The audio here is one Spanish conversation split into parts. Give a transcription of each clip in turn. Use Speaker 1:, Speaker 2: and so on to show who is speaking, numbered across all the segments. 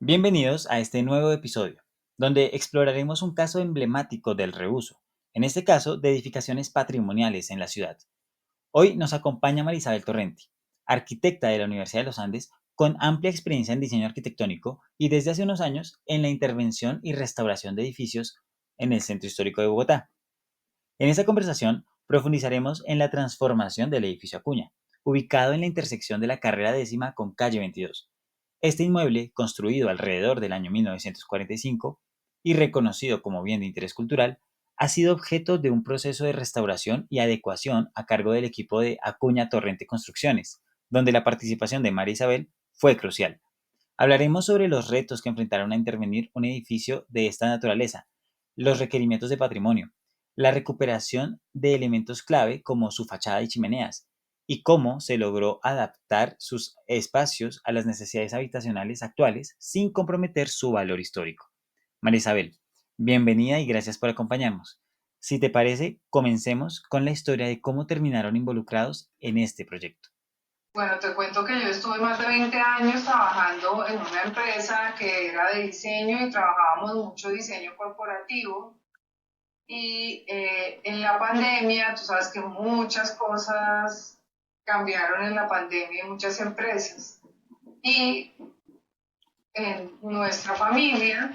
Speaker 1: Bienvenidos a este nuevo episodio, donde exploraremos un caso emblemático del reuso, en este caso de edificaciones patrimoniales en la ciudad. Hoy nos acompaña Marisabel Torrenti, arquitecta de la Universidad de los Andes, con amplia experiencia en diseño arquitectónico y desde hace unos años en la intervención y restauración de edificios en el centro histórico de Bogotá. En esta conversación profundizaremos en la transformación del edificio Acuña, ubicado en la intersección de la carrera décima con calle 22. Este inmueble, construido alrededor del año 1945 y reconocido como bien de interés cultural, ha sido objeto de un proceso de restauración y adecuación a cargo del equipo de Acuña Torrente Construcciones, donde la participación de María Isabel fue crucial. Hablaremos sobre los retos que enfrentaron a intervenir un edificio de esta naturaleza, los requerimientos de patrimonio, la recuperación de elementos clave como su fachada y chimeneas, y cómo se logró adaptar sus espacios a las necesidades habitacionales actuales sin comprometer su valor histórico. María Isabel, bienvenida y gracias por acompañarnos. Si te parece, comencemos con la historia de cómo terminaron involucrados en este proyecto.
Speaker 2: Bueno, te cuento que yo estuve más de 20 años trabajando en una empresa que era de diseño y trabajábamos mucho diseño corporativo. Y en la pandemia, tú sabes que muchas cosas cambiaron en la pandemia en muchas empresas. Y en nuestra familia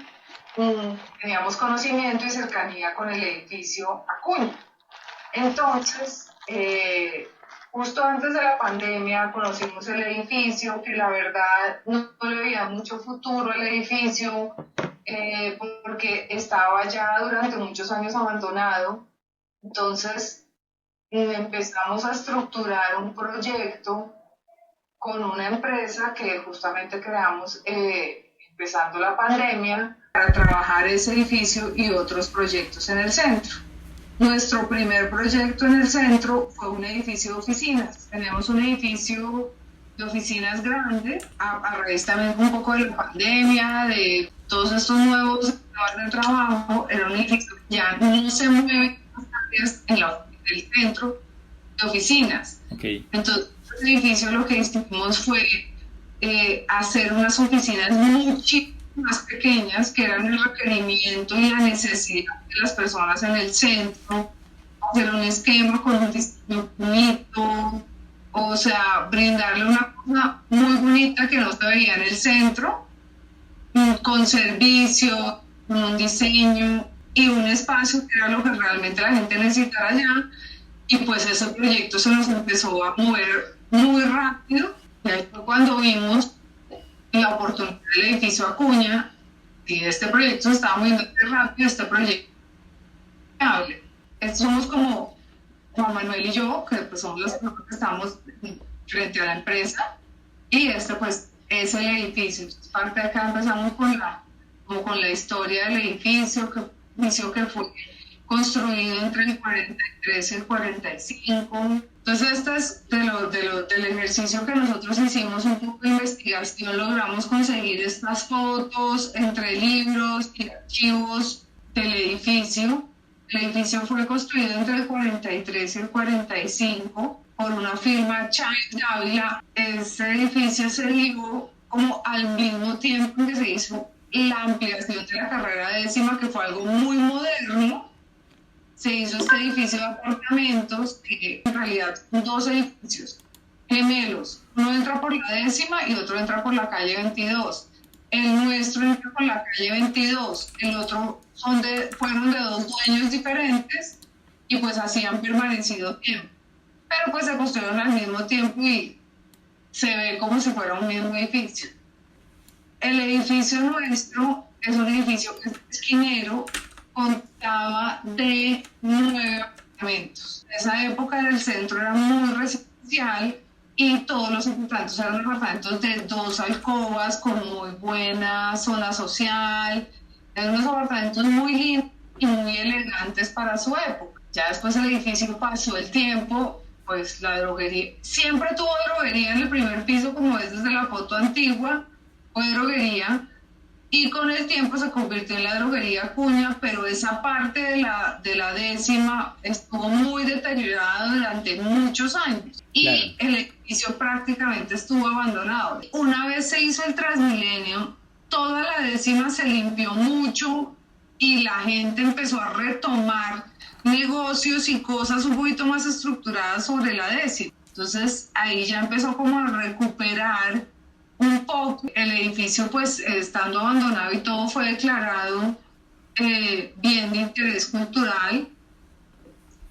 Speaker 2: teníamos conocimiento y cercanía con el edificio Acuña. Entonces, justo antes de la pandemia conocimos el edificio, que la verdad no le veía mucho futuro al edificio, porque estaba ya durante muchos años abandonado. Entonces, empezamos a estructurar un proyecto con una empresa que justamente creamos empezando la pandemia para trabajar ese edificio y otros proyectos en el centro. Nuestro primer proyecto en el centro fue un edificio de oficinas. Tenemos un edificio de oficinas grande, a raíz también un poco de la pandemia, de todos estos nuevos sectores de trabajo. Era un edificio que ya no se mueve en el centro de oficinas.
Speaker 1: Okay.
Speaker 2: Entonces, el edificio lo que hicimos fue hacer unas oficinas muchísimo más pequeñas, que eran el requerimiento y la necesidad de las personas en el centro, hacer un esquema con un diseño bonito, o sea, brindarle una cosa muy bonita que no se veía en el centro, con servicio, con un diseño y un espacio que era lo que realmente la gente necesitara allá. Y pues ese proyecto se nos empezó a mover muy rápido. Y ahí fue cuando vimos la oportunidad del edificio Acuña, y este proyecto se estaba moviendo muy rápido, este proyecto es viable. Somos como Juan Manuel y yo, que pues somos los que estamos frente a la empresa, y este pues es el edificio. Parte de acá empezamos como con la historia del edificio, que fue construido entre el 43 y el 45. Entonces, este es del ejercicio que nosotros hicimos, un poco de investigación, logramos conseguir estas fotos entre libros y archivos del edificio. El edificio fue construido entre el 43 y el 45 por una firma Chávez Dávila. Este edificio se ligó como al mismo tiempo que se hizo la ampliación de la carrera décima, que fue algo muy moderno. Se hizo este edificio de apartamentos, que en realidad son dos edificios gemelos. Uno entra por la décima y otro entra por la calle 22. El nuestro entra por la calle 22, el otro fueron de dos dueños diferentes y pues así han permanecido tiempo. Pero pues se construyeron al mismo tiempo y se ve como si fuera un mismo edificio. El edificio nuestro es un edificio que es esquinero, contaba de 9 apartamentos. En esa época el centro era muy residencial y todos los apartamentos eran apartamentos de 2 alcobas con muy buena zona social. Eran unos apartamentos muy lindos y muy elegantes para su época. Ya después el edificio pasó el tiempo, pues la droguería, siempre tuvo droguería en el primer piso, como es desde la foto antigua, fue droguería. Y con el tiempo se convirtió en la droguería Acuña, pero esa parte de la décima estuvo muy deteriorada durante muchos años y
Speaker 1: Claro.
Speaker 2: el edificio prácticamente estuvo abandonado. Una vez se hizo el Transmilenio, toda la décima se limpió mucho y la gente empezó a retomar negocios y cosas un poquito más estructuradas sobre la décima. Entonces ahí ya empezó como a recuperar un poco. El edificio, pues estando abandonado y todo, fue declarado bien de interés cultural,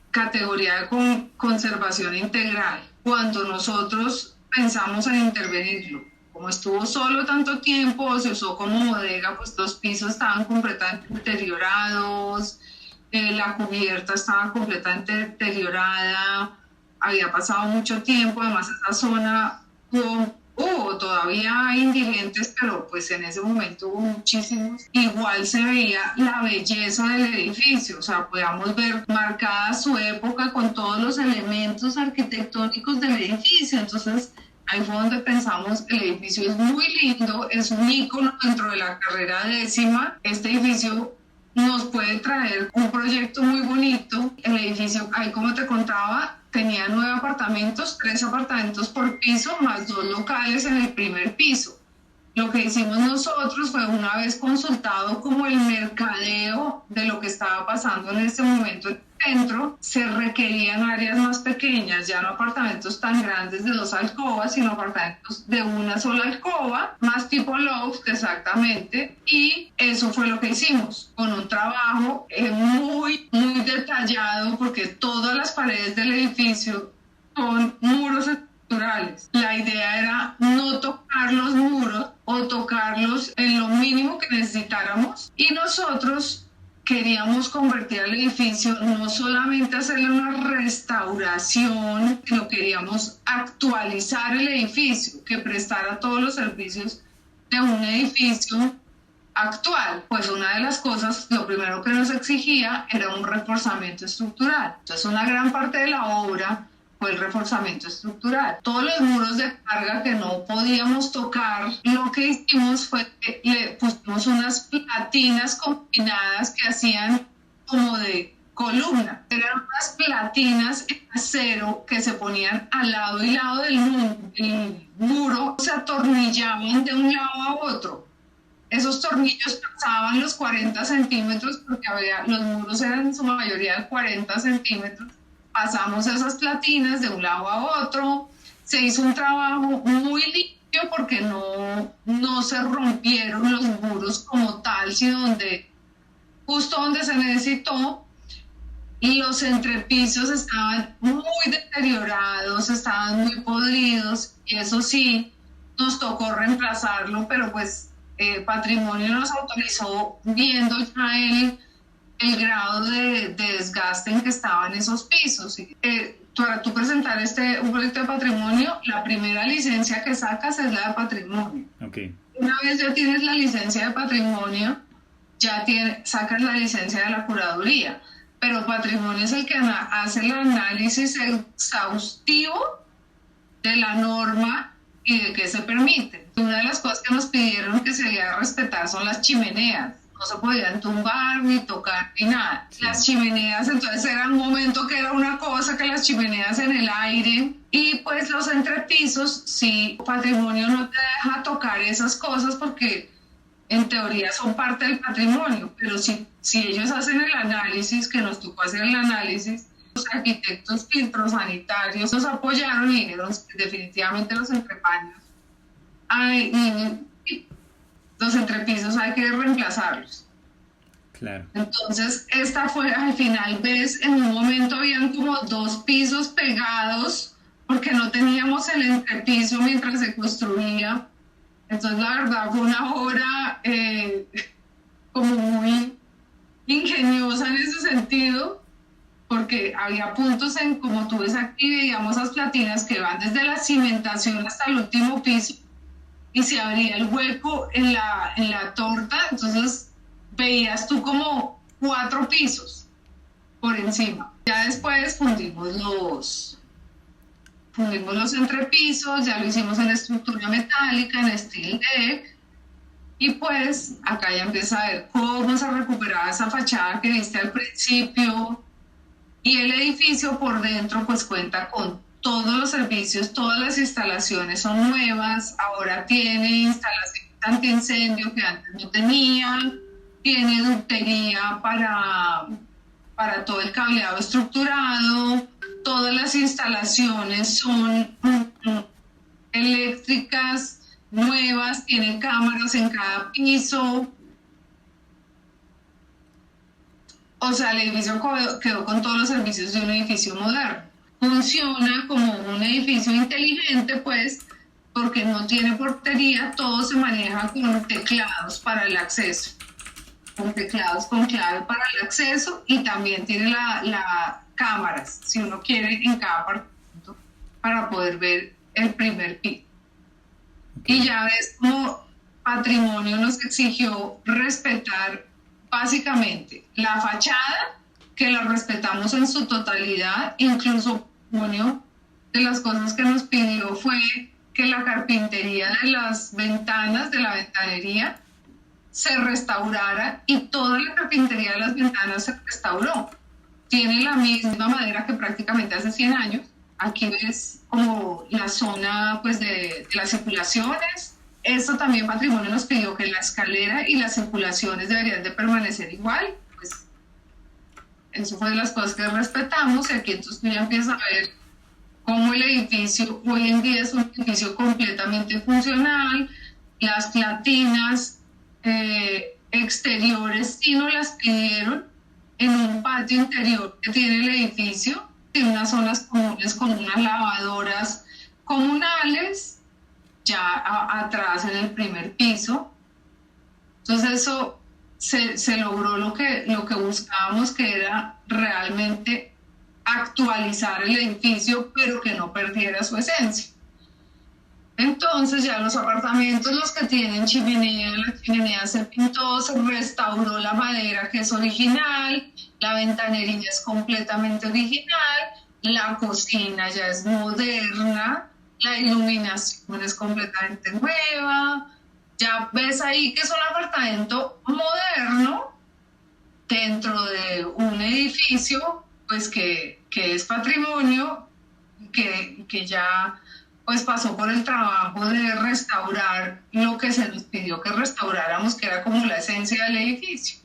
Speaker 2: categoría de conservación integral. Cuando nosotros pensamos en intervenirlo, como estuvo solo tanto tiempo, se usó como bodega, pues los pisos estaban completamente deteriorados, la cubierta estaba completamente deteriorada, había pasado mucho tiempo, además esa zona todavía hay indigentes, pero pues en ese momento hubo muchísimos. Igual se veía la belleza del edificio, o sea, podíamos ver marcada su época con todos los elementos arquitectónicos del edificio. Entonces ahí fue donde pensamos, el edificio es muy lindo, es un ícono dentro de la carrera décima. Este edificio nos puede traer un proyecto muy bonito. El edificio, ahí como te contaba, tenía 9 apartamentos, 3 apartamentos por piso, más 2 locales en el primer piso. Lo que hicimos nosotros fue, una vez consultado como el mercadeo de lo que estaba pasando en este momento en el centro, se requerían áreas más pequeñas, ya no apartamentos tan grandes de 2 alcobas, sino apartamentos de una sola alcoba, más tipo loft exactamente, y eso fue lo que hicimos, con un trabajo muy detallado, porque todas las paredes del edificio son muros estructurales. La idea era no tocar los muros o tocarlos en lo mínimo que necesitáramos, y nosotros queríamos convertir el edificio, no solamente hacerle una restauración, sino queríamos actualizar el edificio, que prestara todos los servicios de un edificio actual. Pues una de las cosas, lo primero que nos exigía era un reforzamiento estructural. Entonces una gran parte de la obra fue el reforzamiento estructural. Todos los muros de carga que no podíamos tocar, lo que hicimos fue que le pusimos unas platinas combinadas que hacían como de columna. Eran unas platinas en acero que se ponían al lado y lado del muro, se atornillaban de un lado a otro. Esos tornillos pasaban los 40 centímetros, porque los muros eran en su mayoría de 40 centímetros. Pasamos esas platinas de un lado a otro, se hizo un trabajo muy limpio porque no se rompieron los muros como tal, sino justo donde se necesitó. Y los entrepisos estaban muy deteriorados, estaban muy podridos, y eso sí, nos tocó reemplazarlo, pero pues Patrimonio nos autorizó, viendo ya el grado de desgaste en que estaban esos pisos. Para tú presentar un proyecto de patrimonio, la primera licencia que sacas es la de patrimonio.
Speaker 1: Okay.
Speaker 2: Una vez ya tienes la licencia de patrimonio, sacas la licencia de la curaduría, pero patrimonio es el que hace el análisis exhaustivo de la norma y de qué se permite. Una de las cosas que nos pidieron que se debía respetar son las chimeneas. No se podían tumbar, ni tocar, ni nada. Sí. Las chimeneas, entonces era un momento que era una cosa, que las chimeneas en el aire, y pues los entrepisos, sí, patrimonio no te deja tocar esas cosas porque en teoría son parte del patrimonio, pero si ellos hacen el análisis, que nos tocó hacer el análisis, los arquitectos filtrosanitarios nos apoyaron y dijeron que definitivamente los entrepaños los entrepisos hay que reemplazarlos.
Speaker 1: Claro.
Speaker 2: Entonces, esta fue, al final, en un momento habían como 2 pisos pegados porque no teníamos el entrepiso mientras se construía. Entonces, la verdad, fue una obra como muy ingeniosa en ese sentido, porque había puntos como tú ves aquí, veíamos las platinas que van desde la cimentación hasta el último piso, y se abría el hueco en la torta, entonces veías tú como 4 pisos por encima. Ya después fundimos los entrepisos, ya lo hicimos en estructura metálica, en steel deck, y pues acá ya empieza a ver cómo se recuperaba esa fachada que viste al principio, y el edificio por dentro pues cuenta con todos los servicios, todas las instalaciones son nuevas, ahora tiene instalaciones antiincendio que antes no tenía, tiene ductería para todo el cableado estructurado, todas las instalaciones son eléctricas, nuevas, tienen cámaras en cada piso. O sea, el edificio quedó con todos los servicios de un edificio moderno. Funciona como un edificio inteligente, pues, porque no tiene portería, todo se maneja con teclados para el acceso, con teclados con clave para el acceso, y también tiene la cámaras, si uno quiere, en cada apartamento para poder ver el primer piso. Y ya ves como Patrimonio nos exigió respetar básicamente la fachada, que la respetamos en su totalidad. Incluso Patrimonio, de las cosas que nos pidió fue que la carpintería de las ventanas, de la ventanería, se restaurara, y toda la carpintería de las ventanas se restauró. Tiene la misma madera que prácticamente hace 100 años. Aquí ves como la zona, pues, de las circulaciones. Esto también Patrimonio nos pidió que la escalera y las circulaciones deberían de permanecer igual. Pues eso fue de las cosas que respetamos, y aquí entonces tú ya empiezas a ver cómo el edificio hoy en día es un edificio completamente funcional. Las platinas exteriores sí no las pidieron en un patio interior que tiene el edificio, tiene unas zonas comunes con unas lavadoras comunales ya atrás en el primer piso. Entonces eso se logró lo que buscábamos, que era realmente actualizar el edificio, pero que no perdiera su esencia. Entonces ya los apartamentos, los que tienen chimenea, la chimenea se pintó, se restauró la madera que es original, la ventanería es completamente original, la cocina ya es moderna, la iluminación es completamente nueva. Ya ves ahí que es un apartamento moderno dentro de un edificio, pues que es patrimonio, que ya pues pasó por el trabajo de restaurar lo que se nos pidió que restauráramos, que era como la esencia del edificio.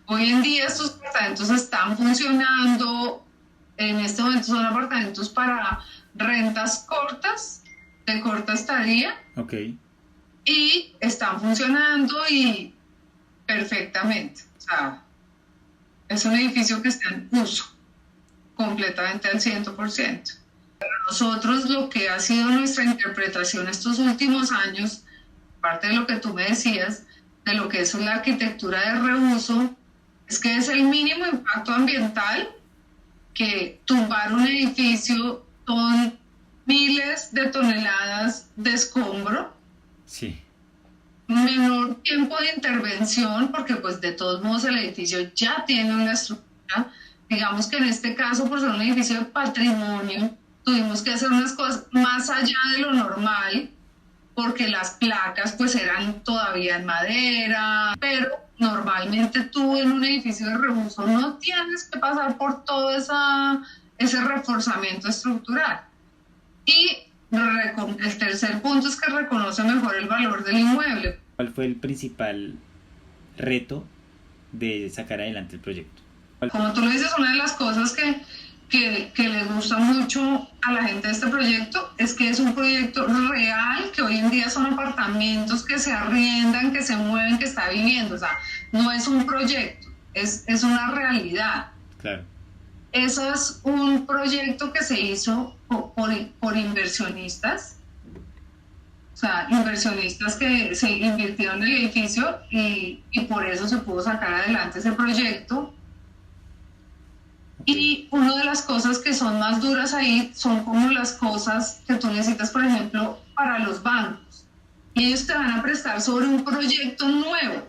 Speaker 2: Hoy en día estos apartamentos están funcionando, en este momento son apartamentos para rentas cortas, de corta estadía.
Speaker 1: Okay.
Speaker 2: Y están funcionando y perfectamente. O sea, es un edificio que está en uso completamente al 100%. Para nosotros, lo que ha sido nuestra interpretación estos últimos años, aparte de lo que tú me decías, de lo que es la arquitectura de reuso, es que es el mínimo impacto ambiental, que tumbar un edificio son miles de toneladas de escombro.
Speaker 1: Sí.
Speaker 2: Menor tiempo de intervención, porque pues de todos modos el edificio ya tiene una estructura. Digamos que en este caso, por ser un edificio de patrimonio, tuvimos que hacer unas cosas más allá de lo normal, porque las placas pues eran todavía en madera, pero normalmente tú en un edificio de reuso no tienes que pasar por todo ese reforzamiento estructural. Y el tercer punto es que reconoce mejor el valor del inmueble.
Speaker 1: ¿Cuál fue el principal reto de sacar adelante el proyecto?
Speaker 2: Como tú lo dices, una de las cosas que le gusta mucho a la gente de este proyecto es que es un proyecto real, que hoy en día son apartamentos que se arriendan, que se mueven, que está viviendo. O sea, no es un proyecto, es una realidad.
Speaker 1: Claro.
Speaker 2: Eso es un proyecto que se hizo por inversionistas, o sea, inversionistas que se invirtieron en el edificio, y por eso se pudo sacar adelante ese proyecto. Y una de las cosas que son más duras ahí son como las cosas que tú necesitas, por ejemplo, para los bancos. Y ellos te van a prestar sobre un proyecto nuevo,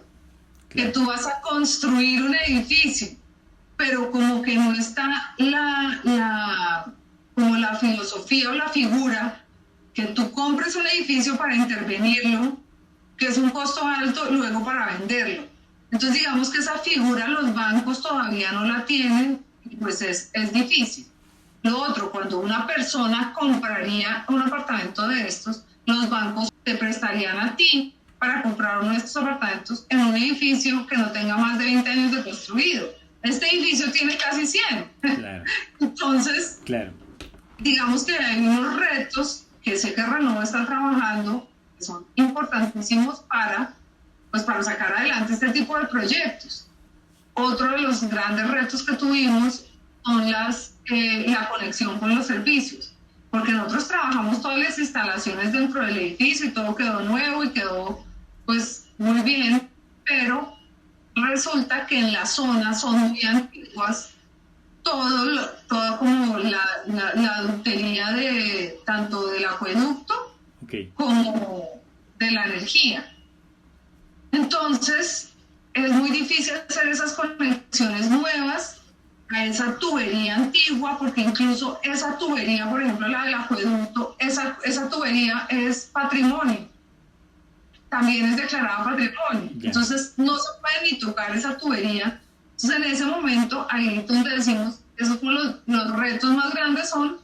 Speaker 2: que tú vas a construir un edificio, pero como que no está como la filosofía o la figura que tú compres un edificio para intervenirlo, que es un costo alto, luego para venderlo. Entonces digamos que esa figura los bancos todavía no la tienen, pues es difícil. Lo otro, cuando una persona compraría un apartamento de estos, los bancos te prestarían a ti para comprar uno de estos apartamentos en un edificio que no tenga más de 20 años de construido. Este edificio tiene casi 100.
Speaker 1: Claro.
Speaker 2: Entonces,
Speaker 1: Claro.
Speaker 2: digamos que hay unos retos que sé que Renova está trabajando que son importantísimos para sacar adelante este tipo de proyectos. Otro de los grandes retos que tuvimos son la conexión con los servicios, porque nosotros trabajamos todas las instalaciones dentro del edificio y todo quedó nuevo y quedó pues muy bien, pero resulta que en la zona son muy antiguas todo como la ductería de tanto del acueducto como de la energía. Entonces, es muy difícil hacer esas conexiones nuevas a esa tubería antigua, porque incluso esa tubería, por ejemplo, la del acueducto, esa tubería es patrimonio, también es declarada patrimonio.
Speaker 1: Yeah.
Speaker 2: Entonces, no se puede ni tocar esa tubería. Entonces, en ese momento, ahí es donde decimos, esos son los retos más grandes son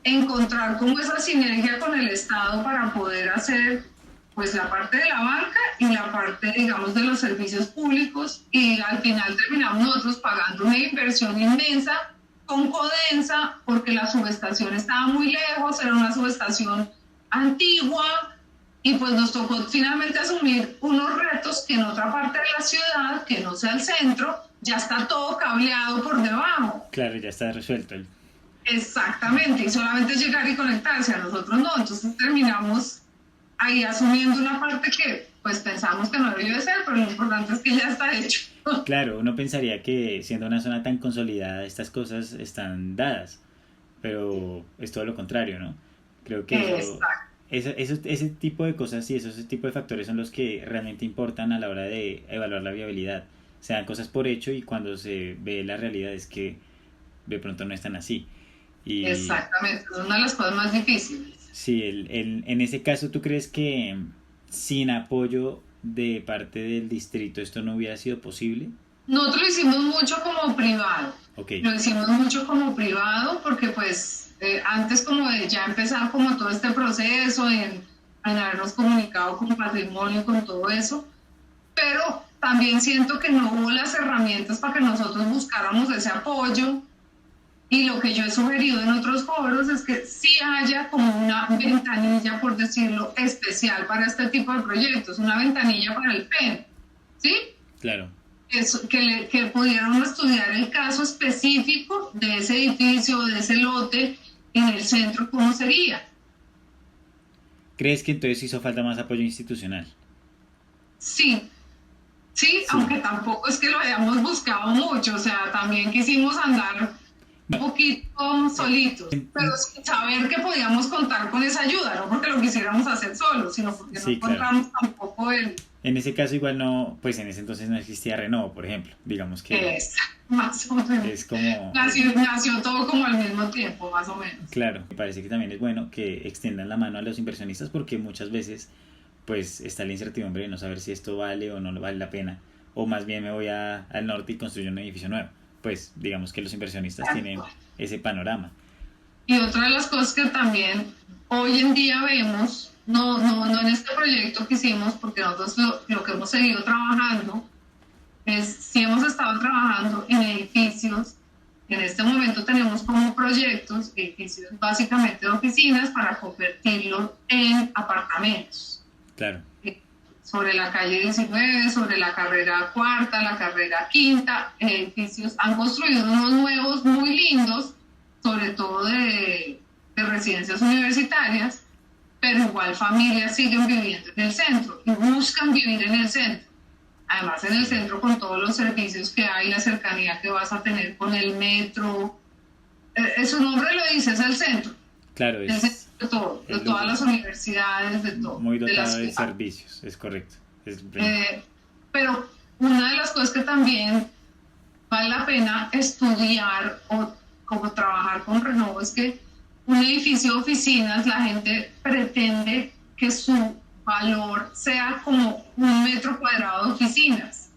Speaker 2: encontrar como esa sinergia con el Estado para poder hacer pues la parte de la banca y la parte, digamos, de los servicios públicos, y al final terminamos nosotros pagando una inversión inmensa con Codensa porque la subestación estaba muy lejos, era una subestación antigua, y pues nos tocó finalmente asumir unos retos que en otra parte de la ciudad, que no sea el centro, ya está todo cableado por debajo.
Speaker 1: Claro, ya está resuelto.
Speaker 2: Exactamente, y solamente llegar y conectarse, a nosotros no, entonces terminamos ahí asumiendo una parte que pues pensamos que no debió de ser, pero lo importante es que ya está hecho.
Speaker 1: Claro, uno pensaría que siendo una zona tan consolidada estas cosas están dadas, pero es todo lo contrario, ¿no? Creo que ese tipo de cosas y ese tipo de factores son los que realmente importan a la hora de evaluar la viabilidad. Se dan cosas por hecho y cuando se ve la realidad es que de pronto no están así. Y
Speaker 2: exactamente, es una de las cosas más difíciles.
Speaker 1: sí, en ese caso, ¿tú crees que sin apoyo de parte del distrito esto no hubiera sido posible?
Speaker 2: Nosotros lo hicimos mucho como privado.
Speaker 1: Okay.
Speaker 2: Lo hicimos mucho como privado porque pues antes como de ya empezar como todo este proceso en habernos comunicado con patrimonio, con todo eso, pero también siento que no hubo las herramientas para que nosotros buscáramos ese apoyo. Y lo que yo he sugerido en otros foros es que sí haya como una ventanilla, por decirlo, especial para este tipo de proyectos, una ventanilla para el PEN, ¿sí?
Speaker 1: Claro.
Speaker 2: Eso, que pudieran estudiar el caso específico de ese edificio, de ese lote en el centro, ¿cómo sería?
Speaker 1: ¿Crees que entonces hizo falta más apoyo institucional?
Speaker 2: Sí, aunque tampoco es que lo hayamos buscado mucho, o sea, también quisimos andar un poquito solitos, pero sin saber que podíamos contar con esa ayuda, no porque lo quisiéramos hacer solos, sino porque no encontramos tampoco el...
Speaker 1: En ese caso igual no, pues en ese entonces no existía Renova, por ejemplo, digamos que...
Speaker 2: más o menos.
Speaker 1: Es como...
Speaker 2: Nació todo como al mismo tiempo, más o menos.
Speaker 1: Claro, me parece que también es bueno que extiendan la mano a los inversionistas porque muchas veces pues está la incertidumbre de no saber si esto vale o no vale la pena, o más bien me voy al norte y construyo un edificio nuevo. Pues digamos que los inversionistas tienen ese panorama.
Speaker 2: Y otra de las cosas que también hoy en día vemos, no en este proyecto que hicimos, porque nosotros lo que hemos seguido trabajando es, sí hemos estado trabajando en edificios, en este momento tenemos como proyectos edificios básicamente de oficinas para convertirlos en apartamentos.
Speaker 1: Claro.
Speaker 2: Sobre la calle 19, sobre la carrera cuarta, la carrera quinta, edificios han construido unos nuevos muy lindos, sobre todo de residencias universitarias, pero igual familias siguen viviendo en el centro y buscan vivir en el centro. Además en el centro con todos los servicios que hay, la cercanía que vas a tener con el metro, su nombre lo dice, es el centro.
Speaker 1: Claro, es
Speaker 2: de todo, de todas las universidades, de todo.
Speaker 1: Muy dotado de servicios, es correcto.
Speaker 2: Pero una de las cosas que también vale la pena estudiar o como trabajar con Renova es que un edificio de oficinas, la gente pretende que su valor sea como 1 metro cuadrado de oficinas.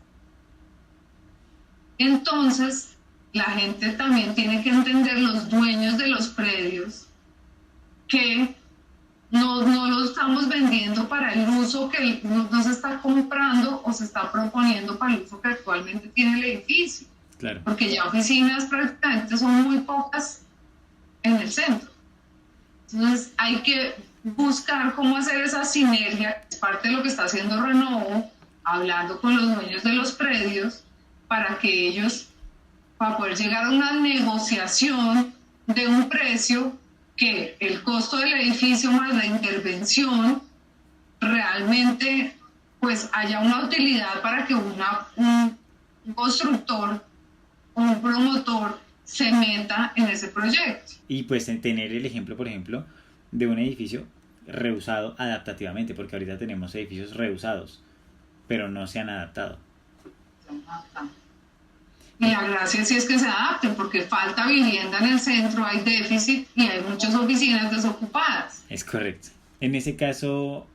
Speaker 2: Entonces, la gente también tiene que entender, los dueños de los predios, que no lo estamos vendiendo para el uso que no se está comprando o se está proponiendo para el uso que actualmente tiene el edificio.
Speaker 1: Claro.
Speaker 2: Porque ya oficinas prácticamente son muy pocas en el centro. Entonces hay que buscar cómo hacer esa sinergia, es parte de lo que está haciendo Renovo, hablando con los dueños de los predios, para que ellos, para poder llegar a una negociación de un precio que el costo del edificio más la intervención realmente pues haya una utilidad para que un constructor o un promotor se meta en ese proyecto.
Speaker 1: Y pues tener el ejemplo, por ejemplo, de un edificio reusado adaptativamente, porque ahorita tenemos edificios reusados, pero no se han adaptado.
Speaker 2: Y la gracia sí es que se adapten, porque falta vivienda en el centro, hay déficit y hay muchas oficinas desocupadas.
Speaker 1: Es correcto. En ese caso,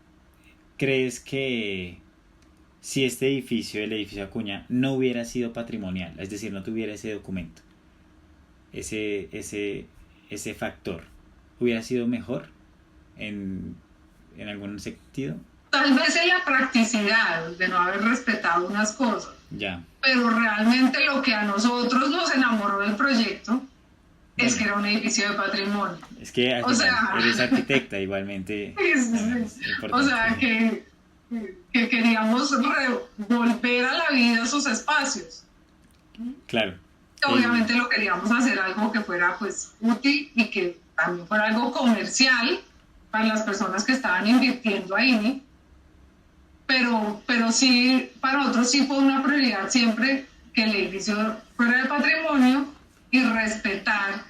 Speaker 1: ¿crees que si este edificio, el edificio Acuña, no hubiera sido patrimonial, es decir, no tuviera ese documento, ese factor, hubiera sido mejor en algún sentido?
Speaker 2: Tal vez en la practicidad de no haber respetado unas cosas.
Speaker 1: Ya.
Speaker 2: Pero realmente lo que a nosotros nos enamoró del proyecto es que era un edificio de patrimonio.
Speaker 1: Es que al final eres arquitecta igualmente.
Speaker 2: O sea, que queríamos volver a la vida sus espacios.
Speaker 1: Claro.
Speaker 2: Obviamente lo queríamos hacer algo que fuera pues útil y que también fuera algo comercial para las personas que estaban invirtiendo ahí. Pero sí, para nosotros sí fue una prioridad siempre que el edificio fuera de patrimonio y respetar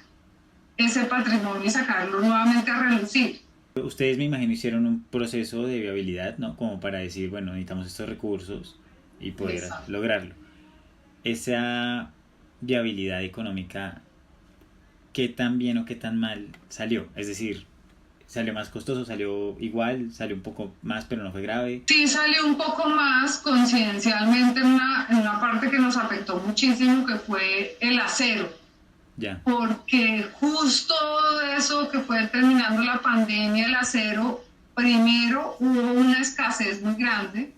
Speaker 2: ese patrimonio y sacarlo nuevamente a relucir.
Speaker 1: Ustedes, me imagino, hicieron un proceso de viabilidad, ¿no? Como para decir, bueno, necesitamos estos recursos y poder lograrlo. Esa viabilidad económica, ¿qué tan bien o qué tan mal salió? Es decir, ¿salió más costoso? ¿Salió igual? ¿Salió un poco más pero no fue grave?
Speaker 2: Sí, salió un poco más coincidencialmente en una parte que nos afectó muchísimo, que fue el acero.
Speaker 1: Ya.
Speaker 2: Porque justo eso que fue terminando la pandemia, el acero, primero hubo una escasez muy grande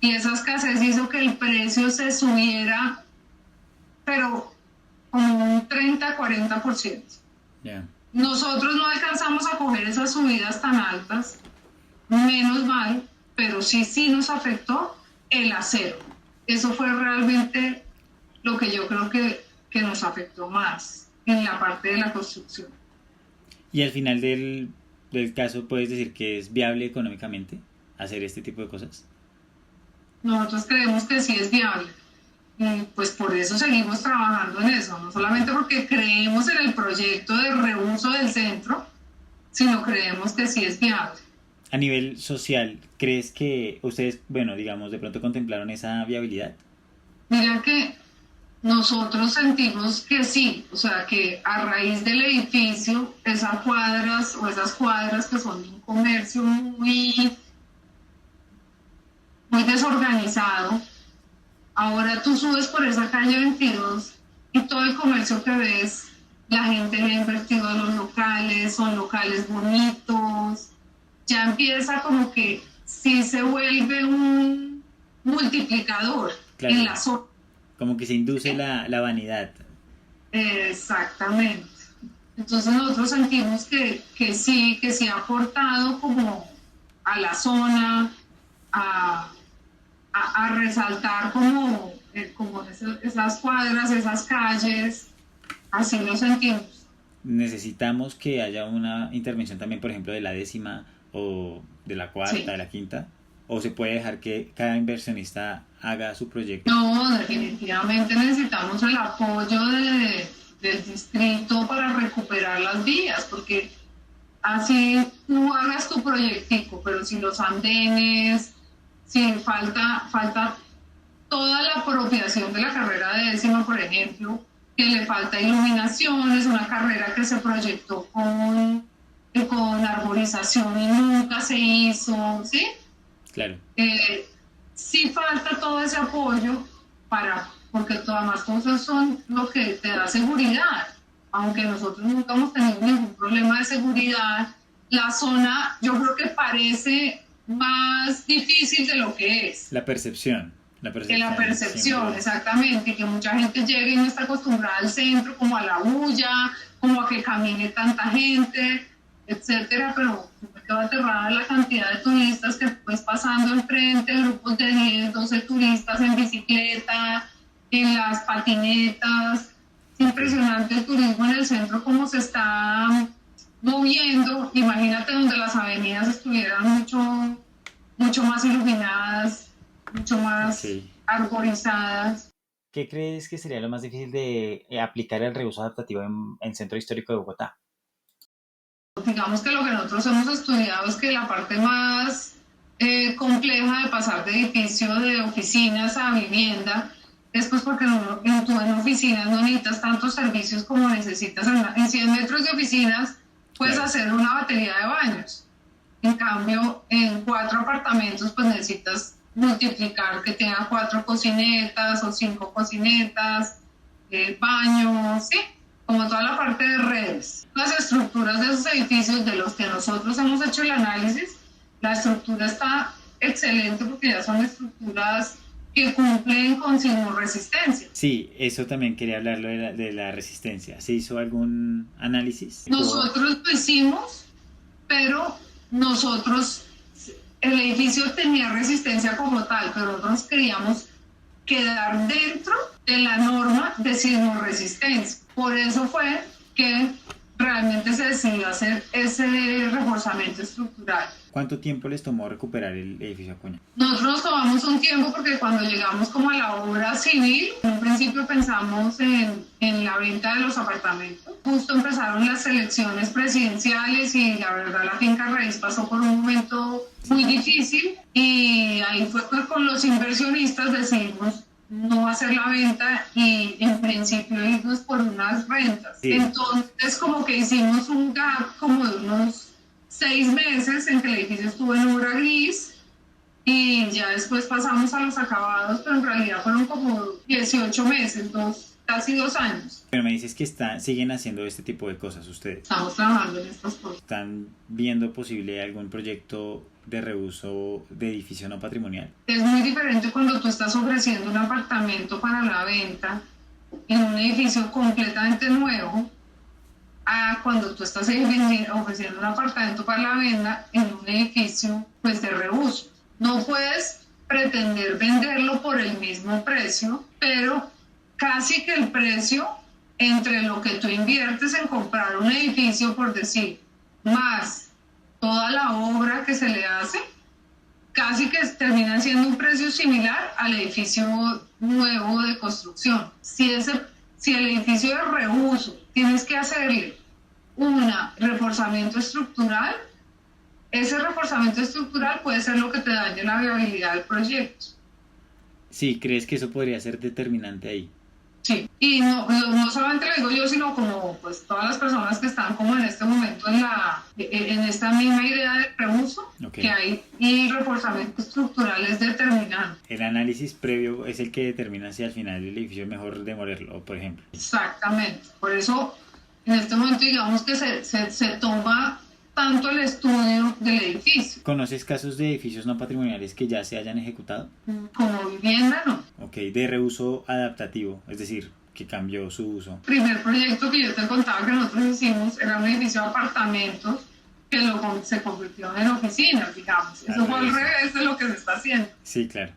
Speaker 2: y esa escasez hizo que el precio se subiera, pero como un 30-40%.
Speaker 1: Ya.
Speaker 2: Nosotros no alcanzamos a coger esas subidas tan altas, menos mal, pero sí nos afectó el acero. Eso fue realmente lo que yo creo que nos afectó más en la parte de la construcción.
Speaker 1: Y al final del caso, ¿puedes decir que es viable económicamente hacer este tipo de cosas?
Speaker 2: Nosotros creemos que sí es viable. Y pues por eso seguimos trabajando en eso, no solamente porque creemos en el proyecto de reuso del centro, sino creemos que sí es viable.
Speaker 1: A nivel social, ¿crees que ustedes, bueno, digamos, de pronto contemplaron esa viabilidad?
Speaker 2: Mira que nosotros sentimos que sí, o sea que a raíz del edificio, esas cuadras que son de un comercio muy desorganizado, ahora tú subes por esa calle 22 y todo el comercio que ves, la gente le ha invertido en los locales, son locales bonitos, ya empieza como que sí se vuelve un multiplicador en la zona.
Speaker 1: Como que se induce la vanidad.
Speaker 2: Exactamente. Entonces nosotros sentimos que sí ha aportado como a la zona, a resaltar como esas cuadras, esas calles, así lo sentimos.
Speaker 1: Necesitamos que haya una intervención también, por ejemplo, de la 10ª o de la 4ª, de la 5ª, o se puede dejar que cada inversionista haga su proyecto.
Speaker 2: No, definitivamente necesitamos el apoyo del distrito para recuperar las vías, porque así tú hagas tu proyectico, pero si los andenes, si falta toda la apropiación de la carrera de 10ª, por ejemplo, que le falta iluminación, es una carrera que se proyectó con arborización y nunca se hizo, ¿sí?
Speaker 1: Claro.
Speaker 2: Sí falta todo ese apoyo porque todas las cosas son lo que te da seguridad, aunque nosotros nunca hemos tenido ningún problema de seguridad, la zona yo creo que parece más difícil de lo que es.
Speaker 1: La percepción.
Speaker 2: Que la percepción,
Speaker 1: siempre.
Speaker 2: exactamente, que mucha gente llegue y no está acostumbrada al centro, como a la bulla, como a que camine tanta gente, etcétera, pero me quedo aterrada la cantidad de turistas que pues pasando enfrente, grupos de 10, 12 turistas en bicicleta, en las patinetas. Es impresionante el turismo en el centro, cómo se está moviendo. Imagínate donde las avenidas estuvieran mucho más iluminadas, mucho más
Speaker 1: Sí.
Speaker 2: arborizadas.
Speaker 1: ¿Qué crees que sería lo más difícil de aplicar el reuso adaptativo en Centro Histórico de Bogotá?
Speaker 2: Digamos que lo que nosotros hemos estudiado es que la parte más compleja de pasar de edificio de oficinas a vivienda es pues porque tú en oficinas no necesitas tantos servicios como necesitas en 100 metros de oficinas, puedes
Speaker 1: Claro.
Speaker 2: hacer una batería de baños. En cambio, en 4 apartamentos, pues necesitas multiplicar que tenga 4 cocinetas o 5 cocinetas, baños, ¿sí? Como toda la parte de redes. Las estructuras de esos edificios de los que nosotros hemos hecho el análisis, la estructura está excelente porque ya son estructuras que cumplen con sismorresistencia.
Speaker 1: Sí, eso también quería hablarlo de la resistencia. ¿Se hizo algún análisis?
Speaker 2: Nosotros lo hicimos, pero nosotros, el edificio tenía resistencia como tal, pero nosotros queríamos quedar dentro de la norma de sismorresistencia. Por eso fue que realmente se decidió hacer ese reforzamiento estructural.
Speaker 1: ¿Cuánto tiempo les tomó recuperar el edificio Acuña?
Speaker 2: Nosotros nos tomamos un tiempo porque cuando llegamos como a la obra civil, en un principio pensamos en la venta de los apartamentos. Justo empezaron las elecciones presidenciales y la verdad la finca raíz pasó por un momento muy difícil y ahí fue que con los inversionistas decidimos no hacer la venta y en principio irnos por unas rentas.
Speaker 1: Sí.
Speaker 2: Entonces como que hicimos un gap como de unos 6 meses en que el edificio estuvo en obra gris y ya después pasamos a los acabados, pero en realidad fueron como 18 meses, casi 2 años.
Speaker 1: Pero me dices que siguen haciendo este tipo de cosas ustedes.
Speaker 2: Estamos trabajando en estas cosas.
Speaker 1: ¿Están viendo posible algún proyecto de reuso de edificio no patrimonial?
Speaker 2: Es muy diferente cuando tú estás ofreciendo un apartamento para la venta en un edificio completamente nuevo a cuando tú estás ofreciendo un apartamento para la venta en un edificio pues de reuso. No puedes pretender venderlo por el mismo precio, pero casi que el precio entre lo que tú inviertes en comprar un edificio, por decir, más toda la obra que se le hace, casi que terminan siendo un precio similar al edificio nuevo de construcción. Si el edificio de reuso tienes que hacerle un reforzamiento estructural, ese reforzamiento estructural puede ser lo que te dañe la viabilidad del proyecto.
Speaker 1: Sí, ¿crees que eso podría ser determinante ahí?
Speaker 2: Sí, y no solamente lo digo yo, sino como pues todas las personas que están como en este momento en esta misma idea de reuso,
Speaker 1: Okay.
Speaker 2: que hay y reforzamiento estructural es determinante.
Speaker 1: El análisis previo es el que determina si al final el edificio es mejor demolerlo, por ejemplo.
Speaker 2: Exactamente, por eso en este momento digamos que se toma tanto el estudio del edificio.
Speaker 1: ¿Conoces casos de edificios no patrimoniales que ya se hayan ejecutado?
Speaker 2: Como vivienda, no.
Speaker 1: Ok, de reuso adaptativo, es decir, que cambió su uso.
Speaker 2: El primer proyecto que yo te contaba que nosotros hicimos era un edificio de apartamentos que se convirtió en oficinas, digamos. Eso fue al revés de lo que se está haciendo.
Speaker 1: Sí, claro.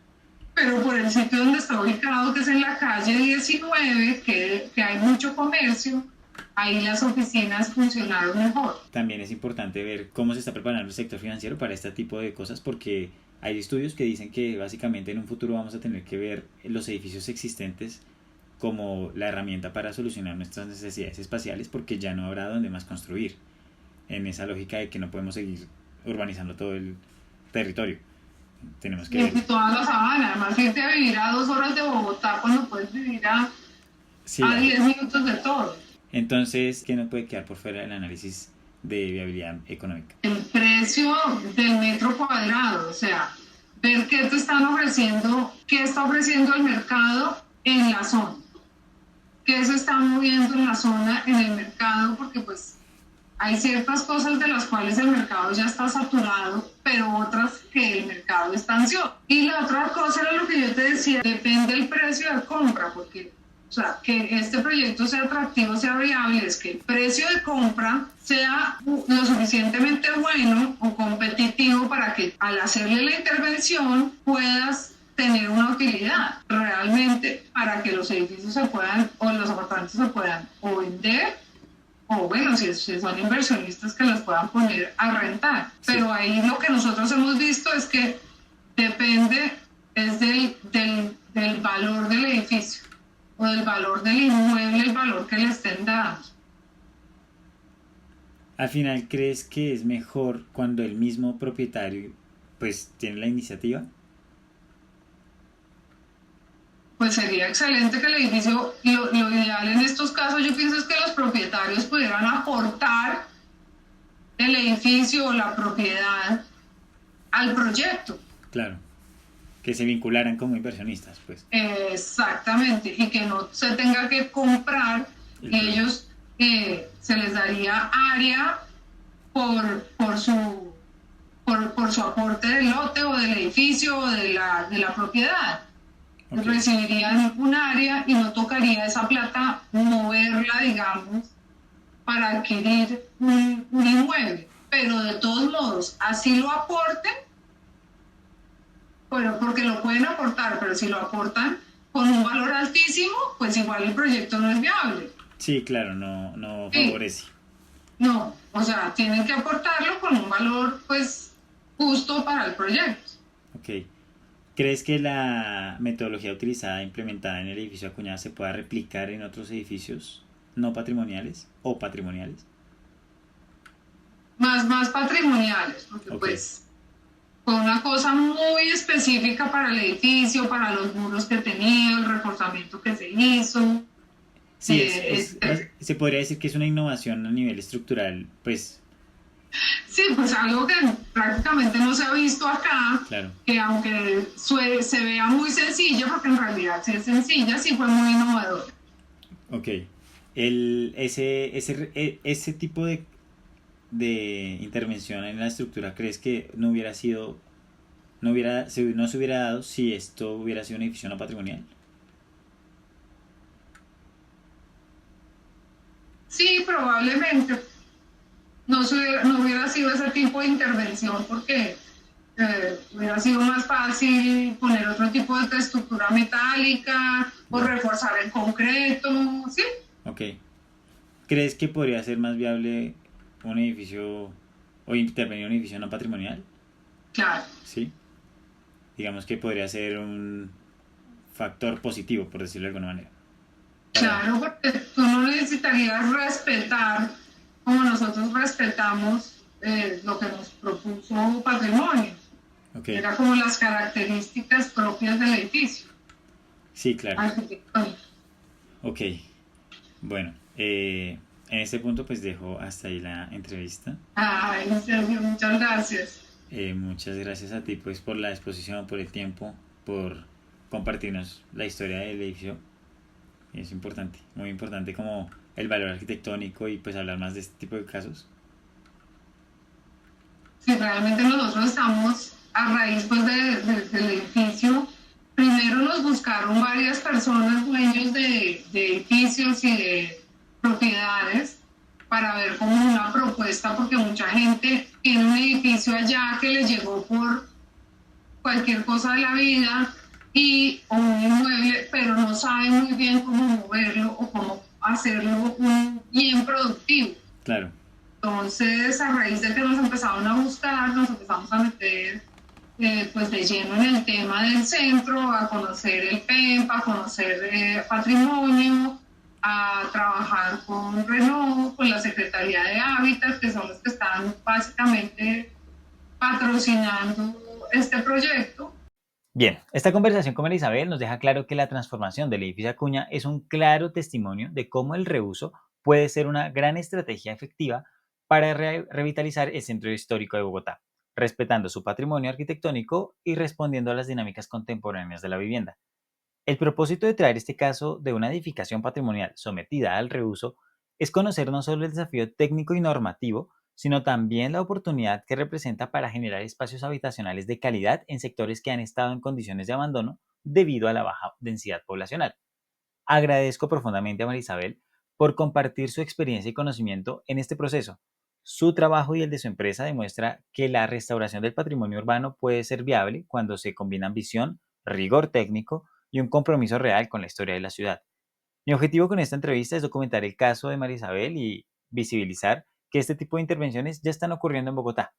Speaker 2: Pero por el sitio donde está ubicado, que es en la calle 19, que hay mucho comercio, ahí las oficinas funcionaron mejor.
Speaker 1: También es importante ver cómo se está preparando el sector financiero para este tipo de cosas porque hay estudios que dicen que básicamente en un futuro vamos a tener que ver los edificios existentes como la herramienta para solucionar nuestras necesidades espaciales porque ya no habrá donde más construir en esa lógica de que no podemos seguir urbanizando todo el territorio. Tenemos que...
Speaker 2: Y toda la sabana, además irte a vivir a 2 horas de Bogotá cuando puedes vivir a 10 minutos de todo.
Speaker 1: Entonces, ¿qué no puede quedar por fuera del análisis de viabilidad económica?
Speaker 2: El precio del metro cuadrado, o sea, ver qué te están ofreciendo, qué está ofreciendo el mercado en la zona, qué se está moviendo en la zona, en el mercado, porque pues Hay ciertas cosas de las cuales el mercado ya está saturado, pero otras que el mercado está ansioso. Y la otra cosa era lo que yo te decía, depende del precio de compra, porque o sea, que este proyecto sea atractivo, sea viable, es que el precio de compra sea lo suficientemente bueno o competitivo para que al hacerle la intervención puedas tener una utilidad realmente para que los edificios se puedan o los apartamentos se puedan o vender o bueno, si son inversionistas que los puedan poner a rentar.
Speaker 1: Sí.
Speaker 2: Pero ahí lo que nosotros hemos visto es que depende es del valor del edificio o del valor del inmueble, el valor que le estén dando.
Speaker 1: Al final, ¿crees que es mejor cuando el mismo propietario pues tiene la iniciativa?
Speaker 2: Pues sería excelente que el edificio, lo ideal en estos casos yo pienso es que los propietarios pudieran aportar el edificio o la propiedad al proyecto.
Speaker 1: Claro, que se vincularan como inversionistas, pues.
Speaker 2: Exactamente, y que no se tenga que comprar
Speaker 1: El
Speaker 2: y
Speaker 1: proyecto.
Speaker 2: ellos se les daría área por su aporte del lote o del edificio o de la propiedad.
Speaker 1: Ok,
Speaker 2: Recibirían un área y no tocaría esa plata moverla, digamos, para adquirir un inmueble. Pero de todos modos, así lo aporten, bueno, porque lo pueden aportar, pero si lo aportan con un valor altísimo, pues igual el proyecto no es viable.
Speaker 1: sí, claro, no, no
Speaker 2: Sí,
Speaker 1: favorece.
Speaker 2: no, o sea, tienen que aportarlo con un valor, pues, justo para el proyecto.
Speaker 1: Ok. ¿Crees que la metodología utilizada implementada en el edificio Acuñada se pueda replicar en otros edificios no patrimoniales o patrimoniales?
Speaker 2: Más patrimoniales, porque
Speaker 1: Ok.
Speaker 2: pues fue una cosa muy específica para el edificio, para los muros que tenía, el reforzamiento que se hizo.
Speaker 1: Sí,
Speaker 2: Eh,
Speaker 1: se podría decir que es una innovación a nivel estructural, pues,
Speaker 2: sí, pues algo que prácticamente no se ha visto acá,
Speaker 1: claro.
Speaker 2: que aunque se vea muy sencilla, porque en realidad sí es sencilla, sí fue muy innovador.
Speaker 1: Ok. Ese tipo de intervención en la estructura, ¿crees que no hubiera sido, no se hubiera dado si esto hubiera sido un edificio no patrimonial?
Speaker 2: Sí, probablemente no hubiera sido ese tipo de intervención porque hubiera sido más fácil poner otro tipo de estructura metálica o
Speaker 1: Ya.
Speaker 2: reforzar el concreto, ¿sí?
Speaker 1: Ok. ¿Crees que podría ser más viable un edificio o intervenir en un edificio no patrimonial?
Speaker 2: Claro,
Speaker 1: Sí. Digamos que podría ser un factor positivo, por decirlo de alguna manera. Para.
Speaker 2: claro, porque tú no necesitarías respetar como nosotros respetamos lo que nos propuso Patrimonio.
Speaker 1: Ok.
Speaker 2: Era como las características propias del edificio
Speaker 1: Sí, claro.
Speaker 2: arquitectónico.
Speaker 1: Ok. Bueno, en este punto pues dejo hasta ahí la entrevista.
Speaker 2: Ay, Sergio, muchas gracias.
Speaker 1: Muchas gracias a ti pues por la exposición, por el tiempo, por compartirnos la historia del edificio. Es importante, muy importante como el valor arquitectónico y pues hablar más de este tipo de casos.
Speaker 2: Si realmente nosotros estamos a raíz pues, del edificio, primero nos buscaron varias personas dueños de edificios y de propiedades para ver como una propuesta, porque mucha gente tiene un edificio allá que le llegó por cualquier cosa de la vida y o un inmueble, pero no sabe muy bien cómo moverlo o cómo hacerlo un bien productivo.
Speaker 1: Claro,
Speaker 2: Entonces, a raíz de que nos empezaron a buscar, nos empezamos a meter pues de lleno en el tema del centro, a conocer el PEMP, a conocer patrimonio, a trabajar con Renault, con la Secretaría de Hábitat, que son los que están básicamente patrocinando este proyecto.
Speaker 1: bien, esta conversación con Isabel nos deja claro que la transformación del edificio Acuña es un claro testimonio de cómo el reuso puede ser una gran estrategia efectiva para revitalizar el centro histórico de Bogotá, respetando su patrimonio arquitectónico y respondiendo a las dinámicas contemporáneas de la vivienda. El propósito de traer este caso de una edificación patrimonial sometida al reuso es conocer no solo el desafío técnico y normativo, sino también la oportunidad que representa para generar espacios habitacionales de calidad en sectores que han estado en condiciones de abandono debido a la baja densidad poblacional. Agradezco profundamente a María Isabel por compartir su experiencia y conocimiento en este proceso. Su trabajo y el de su empresa demuestra que la restauración del patrimonio urbano puede ser viable cuando se combinan visión, rigor técnico y un compromiso real con la historia de la ciudad. Mi objetivo con esta entrevista es documentar el caso de María Isabel y visibilizar que este tipo de intervenciones ya están ocurriendo en Bogotá.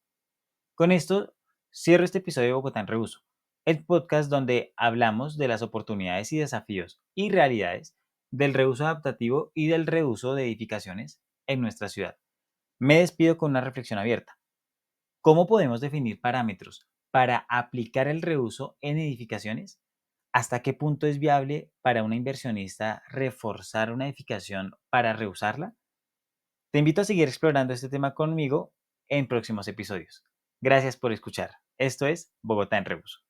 Speaker 1: Con esto cierro este episodio de Bogotá en Reuso, el podcast donde hablamos de las oportunidades y desafíos y realidades del reuso adaptativo y del reuso de edificaciones en nuestra ciudad. Me despido con una reflexión abierta. ¿Cómo podemos definir parámetros para aplicar el reuso en edificaciones? ¿Hasta qué punto es viable para una inversionista reforzar una edificación para reusarla? Te invito a seguir explorando este tema conmigo en próximos episodios. Gracias por escuchar. Esto es Bogotá en Rebus.